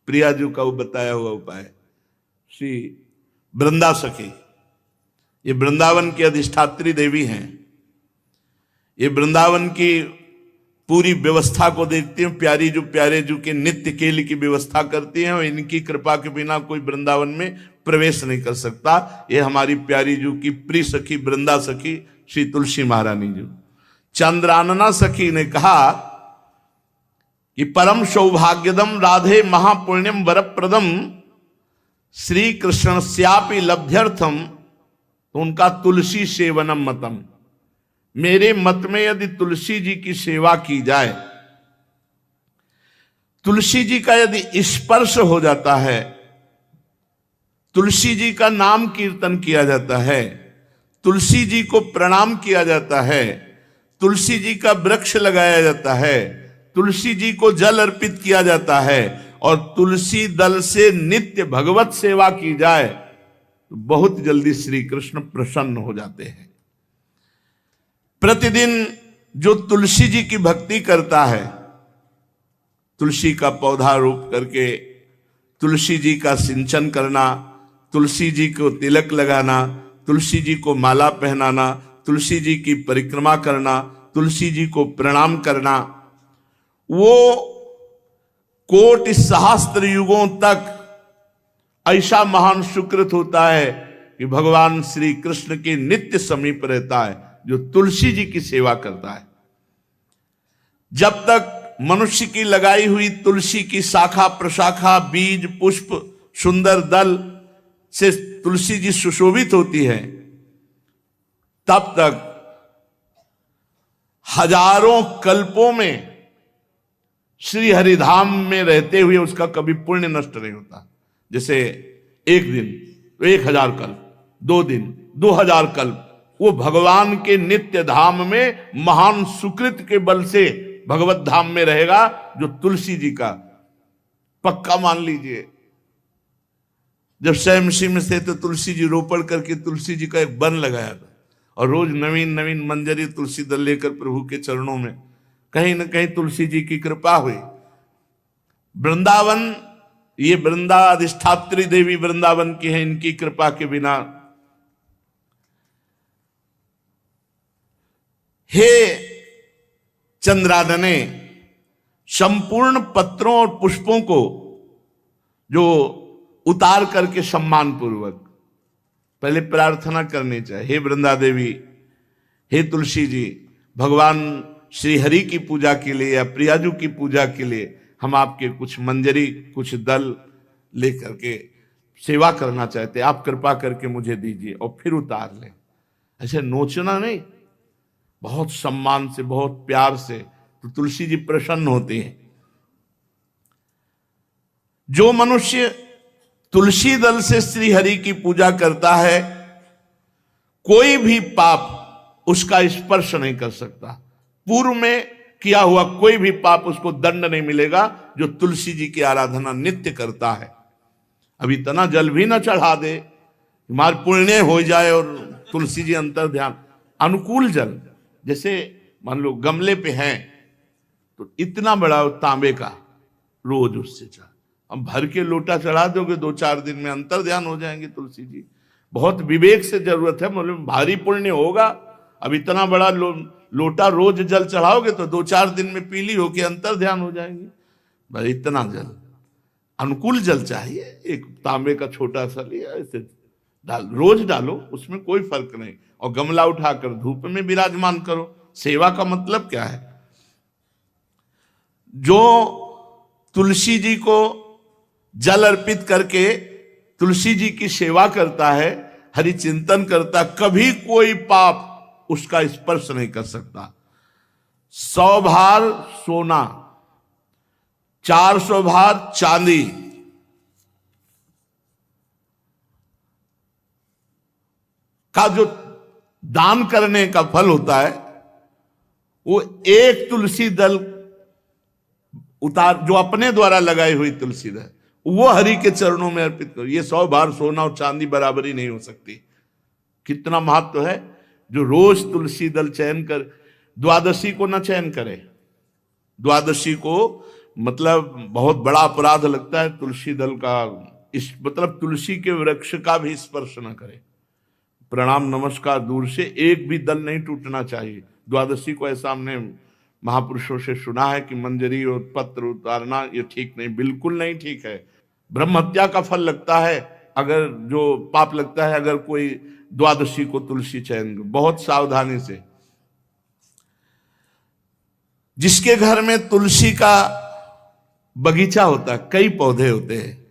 प्रियाजू का वो बताया हुआ उपाय। श्री वृंदा सखी, ये वृंदावन की अधिष्ठात्री देवी हैं। ये वृंदावन की पूरी व्यवस्था को देखती हैं। प्यारे जू के नित्य केली की व्यवस्था करती हैं और इनकी कृपा के बिना कोई वृंदावन में प्रवेश नहीं कर सकता। ये हमारी प्यारी जू की प्रिय सखी वृंदा सखी श्री तुलसी महारानी जी। चंद्रानना सखी ने कहा कि परम सौभाग्यदम राधे महापुण्यम वरप्रदम श्री कृष्ण श्यापि लभ्यर्थम, तो उनका तुलसी सेवनम मतम। मेरे मत में यदि तुलसी जी की सेवा की जाए, तुलसी जी का यदि स्पर्श हो जाता है, तुलसी जी का नाम कीर्तन किया जाता है, तुलसी जी को प्रणाम किया जाता है, तुलसी जी का वृक्ष लगाया जाता है, तुलसी जी को जल अर्पित किया जाता है और तुलसी दल से नित्य भगवत सेवा की जाए, तो बहुत जल्दी श्री कृष्ण प्रसन्न हो जाते हैं। प्रतिदिन जो तुलसी जी की भक्ति करता है, तुलसी का पौधा रोप करके तुलसी जी का सिंचन करना, तुलसी जी को तिलक लगाना, तुलसी जी को माला पहनाना, तुलसी जी की परिक्रमा करना, तुलसी जी को प्रणाम करना, वो कोटि सहस्त्र युगों तक ऐसा महान सुकृत होता है कि भगवान श्री कृष्ण के नित्य समीप रहता है जो तुलसी जी की सेवा करता है। जब तक मनुष्य की लगाई हुई तुलसी की शाखा प्रशाखा बीज पुष्प सुंदर दल से तुलसी जी सुशोभित होती है, तब तक हजारों कल्पों में श्री हरिधाम में रहते हुए उसका कभी पुण्य नष्ट नहीं होता। जैसे एक दिन तो 1000 कल्प, 2 दिन 2000 कल्प वो भगवान के नित्य धाम में महान सुकृत के बल से भगवत धाम में रहेगा, जो तुलसी जी का पक्का मान लीजिए। जब स्वयं में थे तो तुलसी जी रोपण करके तुलसी जी का एक वन लगाया था और रोज नवीन नवीन मंजरी तुलसी दल लेकर प्रभु के चरणों में, कहीं न कहीं तुलसी जी की कृपा हुई। वृंदावन, ये वृंदा अधिष्ठात्री देवी वृंदावन की है, इनकी कृपा के बिना। हे चंद्रादने, संपूर्ण पत्रों और पुष्पों को जो उतार करके सम्मान पूर्वक पहले प्रार्थना करनी चाहिए। हे वृंदा देवी, हे तुलसी जी, भगवान श्री हरि की पूजा के लिए या प्रियाजू की पूजा के लिए हम आपके कुछ मंजरी कुछ दल लेकर के सेवा करना चाहते, आप कृपा करके मुझे दीजिए, और फिर उतार लें। ऐसे नोचना नहीं, बहुत सम्मान से बहुत प्यार से, तो तुलसी जी प्रसन्न होते हैं। जो मनुष्य तुलसी दल से श्री हरि की पूजा करता है, कोई भी पाप उसका स्पर्श नहीं कर सकता। पूर्व में किया हुआ कोई भी पाप उसको दंड नहीं मिलेगा, जो तुलसी जी की आराधना नित्य करता है। अब इतना जल भी ना चढ़ा दे, हमारे पुण्य हो जाए और तुलसी जी अंतर ध्यान। अनुकूल जल, जैसे मान लो गमले पे हैं तो इतना बड़ा तांबे का रोज उससे चढ़ा, अब भर के लोटा चढ़ा दोगे 2-4 दिन में अंतर ध्यान हो जाएंगे तुलसी जी। बहुत विवेक से जरूरत है, मतलब भारी पुण्य होगा। अब इतना बड़ा लोटा रोज जल चढ़ाओगे तो 2-4 दिन में पीली होके अंतर ध्यान हो जाएंगे। भाई इतना जल, अनुकूल जल चाहिए। एक तांबे का छोटा सा लिया, ऐसे रोज डालो, उसमें कोई फर्क नहीं, और गमला उठाकर धूप में विराजमान करो। सेवा का मतलब क्या है? जो तुलसी जी को जल अर्पित करके तुलसी जी की सेवा करता है, हरि चिंतन करता, कभी कोई पाप उसका स्पर्श नहीं कर सकता। 100 भार सोना, 400 भार चांदी का जो दान करने का फल होता है, वो एक तुलसी दल उतार, जो अपने द्वारा लगाई हुई तुलसी दल, वो हरि के चरणों में अर्पित करो। ये 100 भार सोना और चांदी बराबरी नहीं हो सकती। कितना महत्व है। जो रोज तुलसी दल चयन कर, द्वादशी को ना चयन करे, द्वादशी को मतलब बहुत बड़ा अपराध लगता है तुलसी दल का, इस मतलब तुलसी के वृक्ष का भी स्पर्श न करे। प्रणाम नमस्कार दूर से, एक भी दल नहीं टूटना चाहिए। द्वादशी को ऐसा हमने महापुरुषों से सुना है कि मंजरी और पत्र उतारना ये ठीक नहीं, बिल्कुल नहीं ठीक है। ब्रह्म हत्या का फल लगता है, अगर जो पाप लगता है अगर कोई द्वादशी को तुलसी चयन, बहुत सावधानी से। जिसके घर में तुलसी का बगीचा होता है, कई पौधे होते हैं,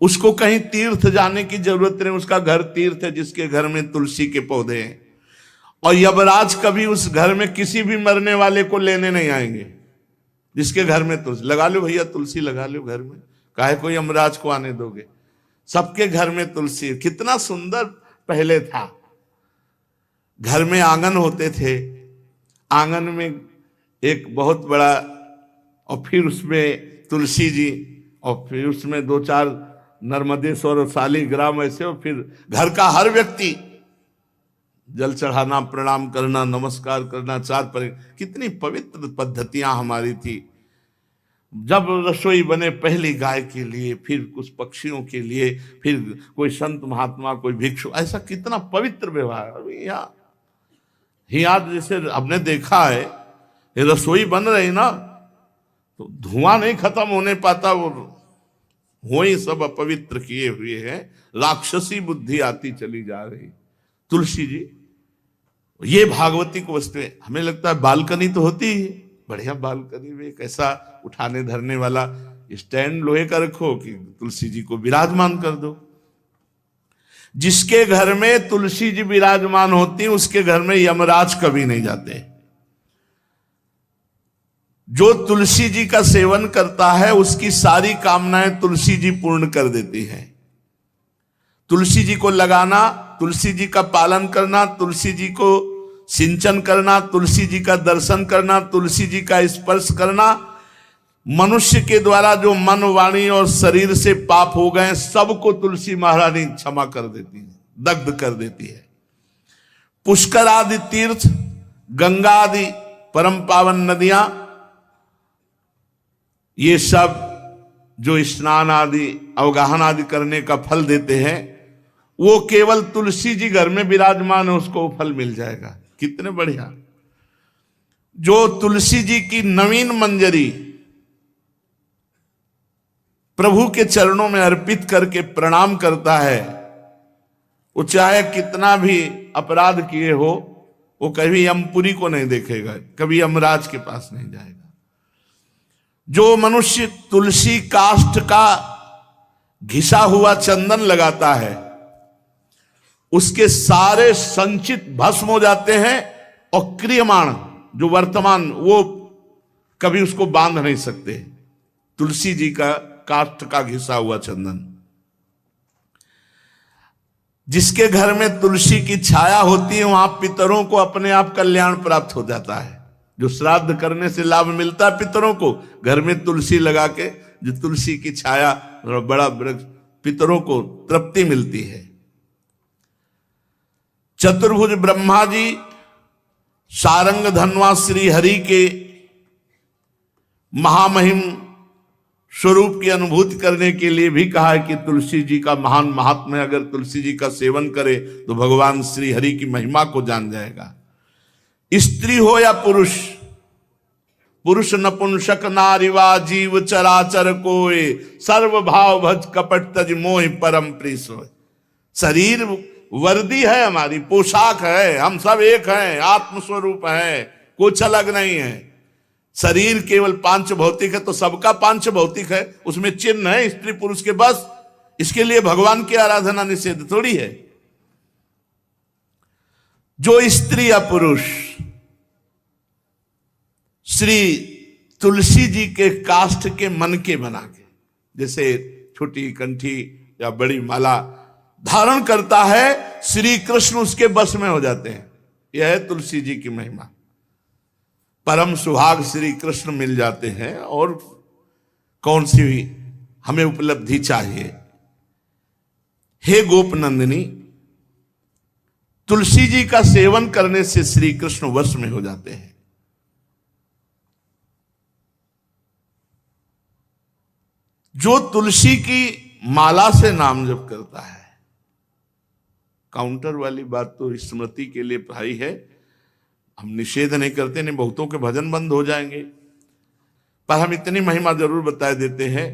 उसको कहीं तीर्थ जाने की जरूरत नहीं, उसका घर तीर्थ है जिसके घर में तुलसी के पौधे हैं। और यमराज कभी उस घर में किसी भी मरने वाले को लेने नहीं आएंगे। जिसके घर में तुलसी, लगा लो भैया तुलसी लगा लो घर में, काहे को यमराज को आने दोगे। सबके घर में तुलसी, कितना सुंदर पहले था। घर में आंगन होते थे, आंगन में एक बहुत बड़ा, और फिर उसमें तुलसी जी, और फिर उसमें 2-4 नर्मदेश्वर और शालिग्राम ऐसे, और फिर घर का हर व्यक्ति जल चढ़ाना, प्रणाम करना, नमस्कार करना, 4 पर। कितनी पवित्र पद्धतियां हमारी थी। जब रसोई बने पहली गाय के लिए, फिर कुछ पक्षियों के लिए, फिर कोई संत महात्मा, कोई भिक्षु, ऐसा कितना पवित्र व्यवहार। यहाँ जैसे हमने देखा है, ये रसोई बन रही ना तो धुआं नहीं खत्म होने पाता, वो ही सब अपवित्र किए हुए हैं, राक्षसी बुद्धि आती चली जा रही। तुलसी जी, ये भागवती को वस्तु है। हमें लगता है बालकनी तो होती ही, बढ़िया बालकनी में एक ऐसा उठाने धरने वाला स्टैंड लोहे का रखो कि तुलसी जी को विराजमान कर दो। जिसके घर में तुलसी जी विराजमान होती, उसके घर में यमराज कभी नहीं जाते। जो तुलसी जी का सेवन करता है उसकी सारी कामनाएं तुलसी जी पूर्ण कर देती हैं। तुलसी जी को लगाना, तुलसी जी का पालन करना, तुलसी जी को सिंचन करना, तुलसी जी का दर्शन करना, तुलसी जी का स्पर्श करना, मनुष्य के द्वारा जो मन, वाणी और शरीर से पाप हो गए सबको तुलसी महारानी क्षमा कर देती है, दग्ध कर देती है। पुष्कर आदि तीर्थ, गंगा आदि परम पावन नदियां, ये सब जो स्नान आदि अवगाहन आदि करने का फल देते हैं, वो केवल तुलसी जी घर में विराजमान है, उसको फल मिल जाएगा। कितने बढ़िया। जो तुलसी जी की नवीन मंजरी प्रभु के चरणों में अर्पित करके प्रणाम करता है, वो चाहे कितना भी अपराध किए हो, वो कभी यमपुरी को नहीं देखेगा, कभी यमराज के पास नहीं जाएगा। जो मनुष्य तुलसी काष्ठ का घिसा हुआ चंदन लगाता है, उसके सारे संचित भस्म हो जाते हैं, और क्रियमाण जो वर्तमान, वो कभी उसको बांध नहीं सकते। तुलसी जी का काष्ठ का घिसा हुआ चंदन। जिसके घर में तुलसी की छाया होती है, वहां पितरों को अपने आप कल्याण प्राप्त हो जाता है। जो श्राद्ध करने से लाभ मिलता है पितरों को, घर में तुलसी लगा के, जो तुलसी की छाया, बड़ा वृक्ष, पितरों को तृप्ति मिलती है। चतुर्भुज ब्रह्मा जी सारंग धनवा श्री हरि के महामहिम स्वरूप की अनुभूति करने के लिए भी कहा है कि तुलसी जी का महान महात्म्य है। अगर तुलसी जी का सेवन करे तो भगवान श्री हरि की महिमा को जान जाएगा। स्त्री हो या पुरुष, पुरुष नपुंसक नारीवा जीव चराचर कोय, सर्व भाव भज कपट तज मोह परम प्रिय सोय। शरीर वर्दी है, हमारी पोशाक है, हम सब एक हैं, आत्मस्वरूप है, कुछ अलग नहीं है। शरीर केवल पांच भौतिक है तो सबका पांच भौतिक है, उसमें चिन्ह है स्त्री पुरुष के, बस इसके लिए भगवान की आराधना निषेध थोड़ी है। जो स्त्री या पुरुष श्री तुलसी जी के काष्ठ के मन के बना के, जैसे छोटी कंठी या बड़ी माला धारण करता है, श्री कृष्ण उसके बस में हो जाते हैं। यह है तुलसी जी की महिमा। परम सुहाग श्री कृष्ण मिल जाते हैं, और कौन सी भी हमें उपलब्धि चाहिए। हे गोपनंदिनी, तुलसी जी का सेवन करने से श्री कृष्ण वश में हो जाते हैं। जो तुलसी की माला से नाम जप करता है, काउंटर वाली बात तो स्मृति के लिए भाई है, हम निषेध नहीं करते, नहीं बहुतों के भजन बंद हो जाएंगे, पर हम इतनी महिमा जरूर बता देते हैं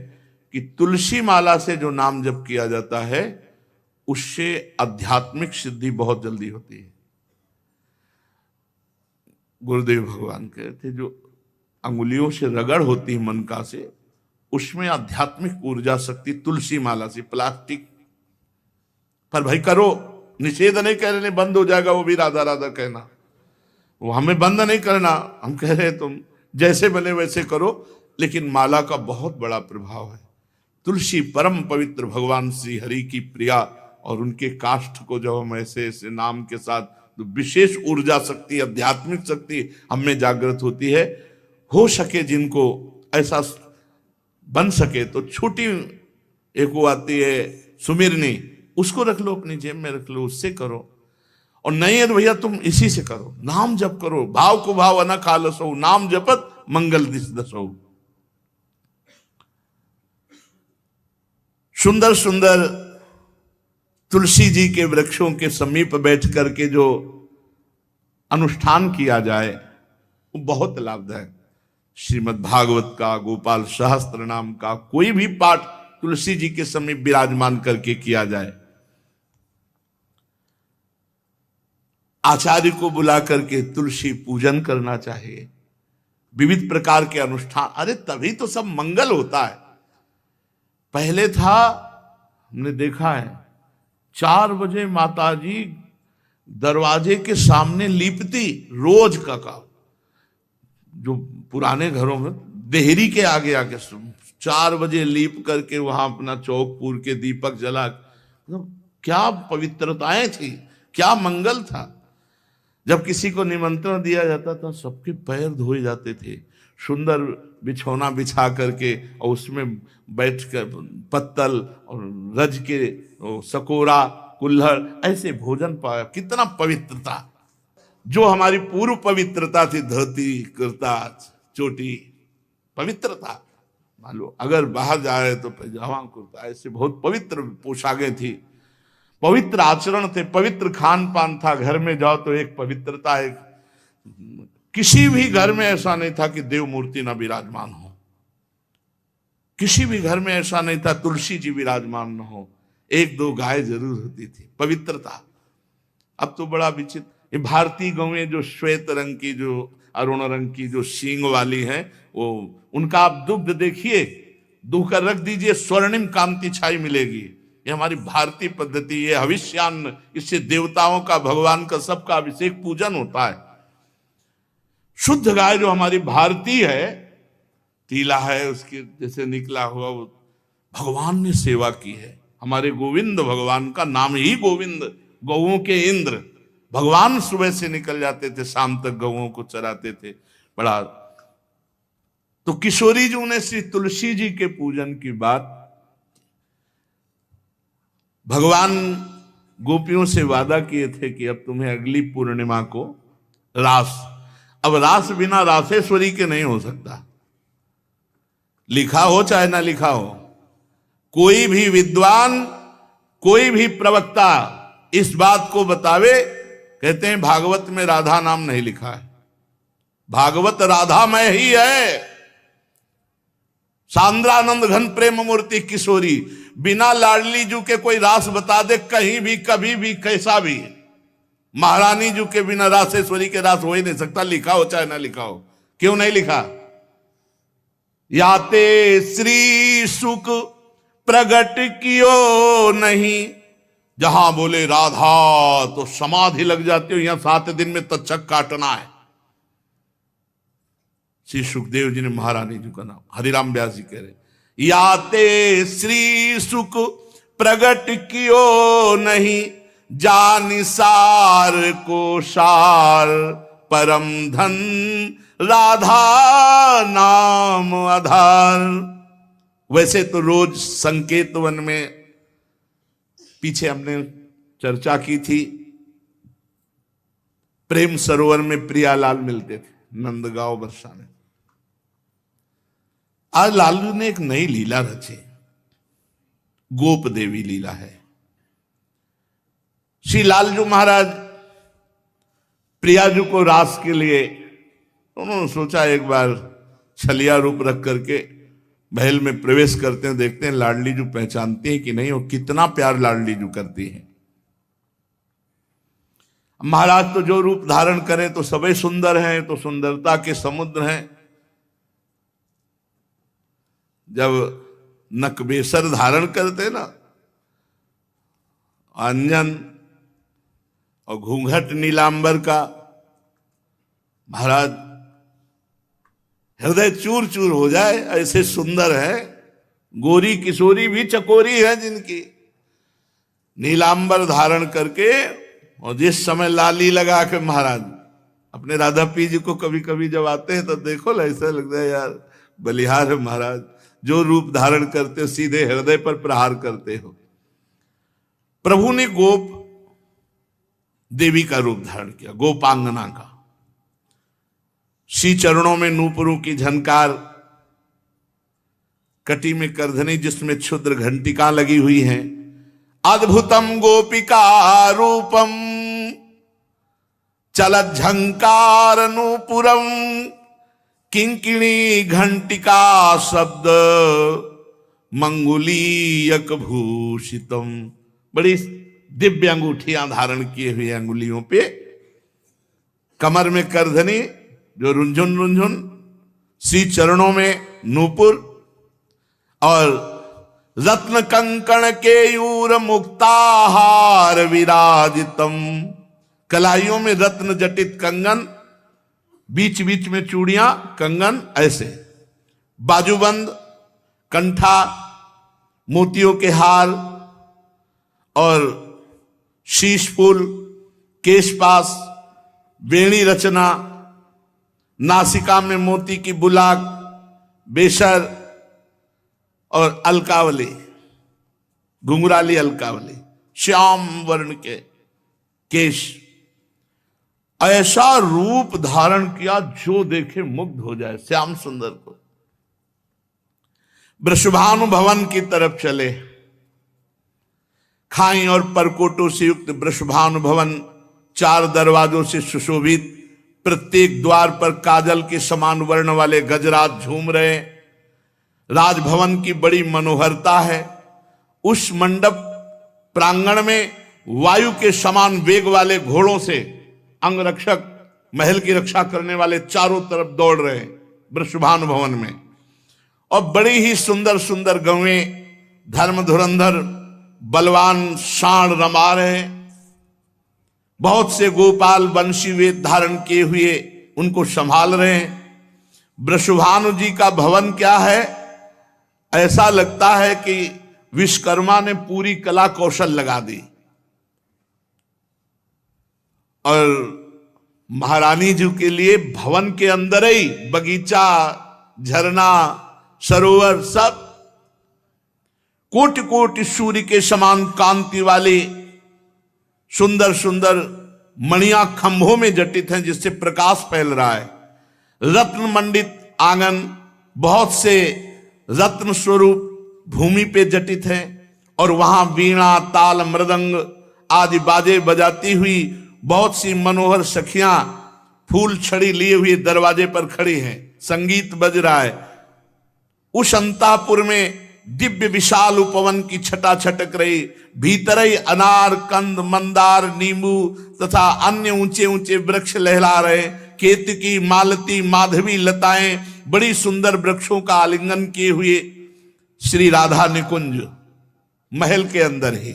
कि तुलसी माला से जो नाम जप किया जाता है उससे आध्यात्मिक सिद्धि बहुत जल्दी होती है। गुरुदेव भगवान कहते जो अंगुलियों से रगड़ होती है मन का से, उसमें आध्यात्मिक ऊर्जा शक्ति तुलसी माला से। प्लास्टिक पर भाई करो, निषेध नहीं कह रहे, बंद हो जाएगा वो भी राधा राधा कहना, वो हमें बंद नहीं करना, हम कह रहे तुम जैसे बने वैसे करो, लेकिन माला का बहुत बड़ा प्रभाव है। तुलसी परम पवित्र भगवान श्री हरि की प्रिया, और उनके काष्ठ को जब हम ऐसे ऐसे नाम के साथ, तो विशेष ऊर्जा शक्ति, आध्यात्मिक शक्ति हम में जागृत होती है। हो सके जिनको ऐसा बन सके तो छोटी एक वो आती है सुमिरनी, उसको रख लो, अपनी जेब में रख लो, उससे करो। और नहीं है तो भैया तुम इसी से करो, नाम जप करो, भाव को भाव न खालसो, नाम जपत मंगल दिस दसो। सुंदर सुंदर तुलसी जी के वृक्षों के समीप बैठ करके जो अनुष्ठान किया जाए वो बहुत लाभदायक। श्रीमद् भागवत का, गोपाल सहस्त्र नाम का कोई भी पाठ तुलसी जी के समीप विराजमान करके किया जाए, आचार्य को बुला करके तुलसी पूजन करना चाहिए, विविध प्रकार के अनुष्ठान, अरे तभी तो सब मंगल होता है। पहले था, हमने देखा है, 4 बजे माताजी दरवाजे के सामने लीपती, रोज का काम। जो पुराने घरों में देहरी के आगे आके 4 बजे लीप करके वहां अपना चौकपुर के दीपक जला, मतलब क्या पवित्रताएं थी, क्या मंगल था। जब किसी को निमंत्रण दिया जाता था सबके पैर धोए जाते थे, सुंदर बिछौना बिछा करके, और उसमें बैठकर पत्तल और रज के सकोरा कुल्हड़ ऐसे भोजन पाया। कितना पवित्रता, जो हमारी पूर्व पवित्रता थी, धोती कुर्ता चोटी, पवित्रता। मान लो अगर बाहर जा रहे तो पैजामा कुर्ता, ऐसे बहुत पवित्र पोशाकें थी, पवित्र आचरण थे, पवित्र खान पान था। घर में जाओ तो एक पवित्रता है। किसी भी घर में ऐसा नहीं था कि देव मूर्ति ना विराजमान हो, किसी भी घर में ऐसा नहीं था तुलसी जी विराजमान न हो, 1-2 गाय जरूर होती थी, पवित्रता। अब तो बड़ा विचित्र, ये भारतीय गौएं जो श्वेत रंग की, जो अरुण रंग की, जो सींग वाली हैं, वो उनका आप दुग्ध देखिए, दुहकर रख दीजिए, स्वर्णिम कांति छाई मिलेगी। ये हमारी भारतीय पद्धति, ये हविष्यान्न, इससे देवताओं का, भगवान का, सबका अभिषेक पूजन होता है। शुद्ध गाय जो हमारी भारतीय है, तीला है उसके जैसे निकला हुआ, वो भगवान ने सेवा की है। हमारे गोविंद भगवान का नाम ही गोविंद, गौओं के इंद्र। भगवान सुबह से निकल जाते थे, शाम तक गौओं को चराते थे। बड़ा तो किशोरी जी ने श्री तुलसी जी के पूजन की बात, भगवान गोपियों से वादा किए थे कि अब तुम्हें अगली पूर्णिमा को रास, अब रास बिना रासेश्वरी के नहीं हो सकता, लिखा हो चाहे ना लिखा हो। कोई भी विद्वान, कोई भी प्रवक्ता इस बात को बतावे, कहते हैं भागवत में राधा नाम नहीं लिखा है, भागवत राधामय ही है। सांद्रानंद घन प्रेम मूर्ति किशोरी, बिना लाडली जू के कोई रास बता दे कहीं भी, कभी भी, कैसा भी। महारानी जू के बिना रासेश्वरी के रास हो ही नहीं सकता, लिखा हो चाहे ना लिखा हो। क्यों नहीं लिखा? याते श्री सुख प्रगट कियो नहीं, जहां बोले राधा तो समाधि लग जाती हो, यहां 7 दिन में तक्षक काटना है। श्री सुखदेव जी ने महारानी जी का नाम, हरिराम व्यास जी कह रहे, याते श्री सुख प्रगट कियो नहीं, जानि सार को सार परम धन, राधा नाम आधार। वैसे तो रोज संकेत वन में, पीछे हमने चर्चा की थी, प्रेम सरोवर में प्रियालाल मिलते थे, नंदगांव बरसाने। आज लालू ने एक नई लीला रची। गोप देवी लीला है। श्री लालजू महाराज प्रियाजू को रास के लिए उन्होंने सोचा एक बार छलिया रूप रख करके महल में प्रवेश करते हैं, देखते हैं लाडली जू पहचानती है कि नहीं, और कितना प्यार लाडली जू करती है। महाराज तो जो रूप धारण करें तो सभी सुंदर हैं, तो सुंदरता के समुद्र हैं। जब नकबेसर धारण करते ना, अंजन और घूंघट नीलांबर का, महाराज हृदय चूर चूर हो जाए, ऐसे सुंदर है। गोरी किशोरी भी चकोरी है जिनकी, नीलांबर धारण करके, और जिस समय लाली लगा के महाराज अपने राधा पी जी को कभी कभी जब आते हैं तो देखो ऐसा लगता है यार बलिहार है महाराज, जो रूप धारण करते हो सीधे हृदय पर प्रहार करते हो। प्रभु ने गोप देवी का रूप धारण किया, गोपांगना का। श्री चरणों में नूपुरों की झनकार, कटी में करधनी जिसमें क्षुद्र घंटिका लगी हुई हैं। अद्भुतम गोपिका रूपम चलत झंकार नूपुरम किंकिणी घंटिका शब्द मंगुलीयक भूषितम। बड़ी दिव्य अंगूठियां धारण किए हुए अंगुलियों पे, कमर में करधनी जो रुंझुन रुंझुन, श्री चरणों में नूपुर, और रत्न कंकण केयूर मुक्ताहार विराजितम। कलाइयों में रत्न जटित कंगन, बीच बीच में चूड़ियां, कंगन ऐसे, बाजूबंद, कंठा, मोतियों के हार और शीश फूल, केशपास, वेणी रचना, नासिका में मोती की बुलाक, बेशर और अलकावली, घुंघराली अलकावली, श्याम वर्ण के केश। ऐसा रूप धारण किया जो देखे मुग्ध हो जाए श्याम सुंदर को। वृषभानु भवन की तरफ चले। खाई और परकोटों से युक्त वृषभानु भवन 4 दरवाजों से सुशोभित, प्रत्येक द्वार पर काजल के समान वर्ण वाले गजराज झूम रहे। राजभवन की बड़ी मनोहरता है। उस मंडप प्रांगण में वायु के समान वेग वाले घोड़ों से अंगरक्षक महल की रक्षा करने वाले चारों तरफ दौड़ रहे वृषभानु भवन में, और बड़ी ही सुंदर सुंदर गौएं, धर्म धुरंधर बलवान सांड रमा रहे। बहुत से गोपाल बंशी वेद धारण किए हुए उनको संभाल रहे हैं। वृषभानु जी का भवन क्या है, ऐसा लगता है कि विश्वकर्मा ने पूरी कला कौशल लगा दी, और महारानी जी के लिए भवन के अंदर ही बगीचा, झरना, सरोवर, सब कोटि कोटि सूर्य के समान कांति वाले सुंदर सुंदर मणियां खंभों में जटित हैं, जिससे प्रकाश फैल रहा है। रत्न मंडित आंगन, बहुत से रत्न स्वरूप भूमि पे जटित हैं, और वहां वीणा, ताल, मृदंग आदि बाजे बजाती हुई बहुत सी मनोहर सखियां फूल छड़ी लिए हुए दरवाजे पर खड़ी हैं, संगीत बज रहा है। उस अंतापुर में दिव्य विशाल उपवन की छटा छटक रही। भीतर ही अनार, कंद, मंदार, नींबू तथा अन्य ऊंचे ऊंचे वृक्ष लहला रहे। केतकी, मालती, माधवी लताएं बड़ी सुंदर वृक्षों का आलिंगन किए हुए श्री राधा निकुंज महल के अंदर ही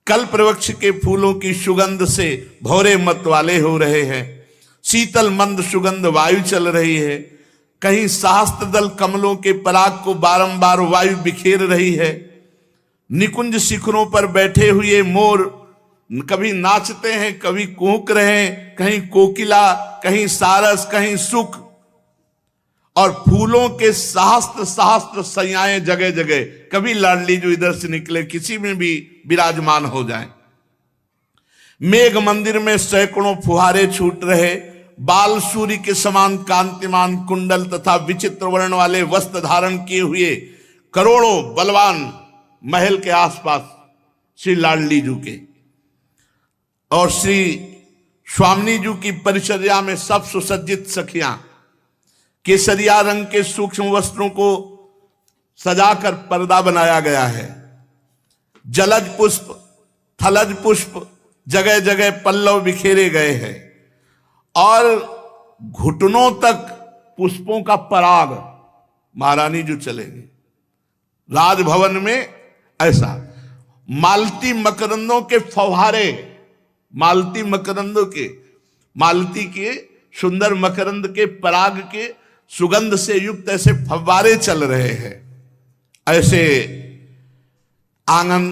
कल्प वृक्ष के फूलों की सुगंध से भौरे मत वाले हो रहे हैं। शीतल मंद सुगंध वायु चल रही है। कहीं सहस्त्र दल कमलों के पराग को बारंबार वायु बिखेर रही है। निकुंज शिखरों पर बैठे हुए मोर कभी नाचते हैं, कभी कूक रहे हैं, कहीं कोकिला, कहीं सारस, कहीं सुख, और फूलों के सहस्त्र सहस्त्र सैयाएं जगह जगह। कभी लाडली जो इधर से निकले किसी में भी विराजमान हो जाएं। मेघ मंदिर में सैकड़ों फुहारे छूट रहे। बाल सूर्य के समान कांतिमान कुंडल तथा विचित्र वर्ण वाले वस्त्र धारण किए हुए करोड़ों बलवान महल के आसपास श्री लाडली जी के, और श्री स्वामिनी जी की परिचर्या में सब सुसज्जित सखियां केसरिया रंग के सूक्ष्म वस्त्रों को सजाकर पर्दा बनाया गया है। जलज पुष्प, थलज पुष्प, जगह जगह पल्लव बिखेरे गए हैं और घुटनों तक पुष्पों का पराग महारानी जो चलेंगे राजभवन में। ऐसा मालती मकरंदों के फव्वारे, मालती मकरंदों के, मालती के सुंदर मकरंद के पराग के सुगंध से युक्त ऐसे फव्वारे चल रहे हैं। ऐसे आंगन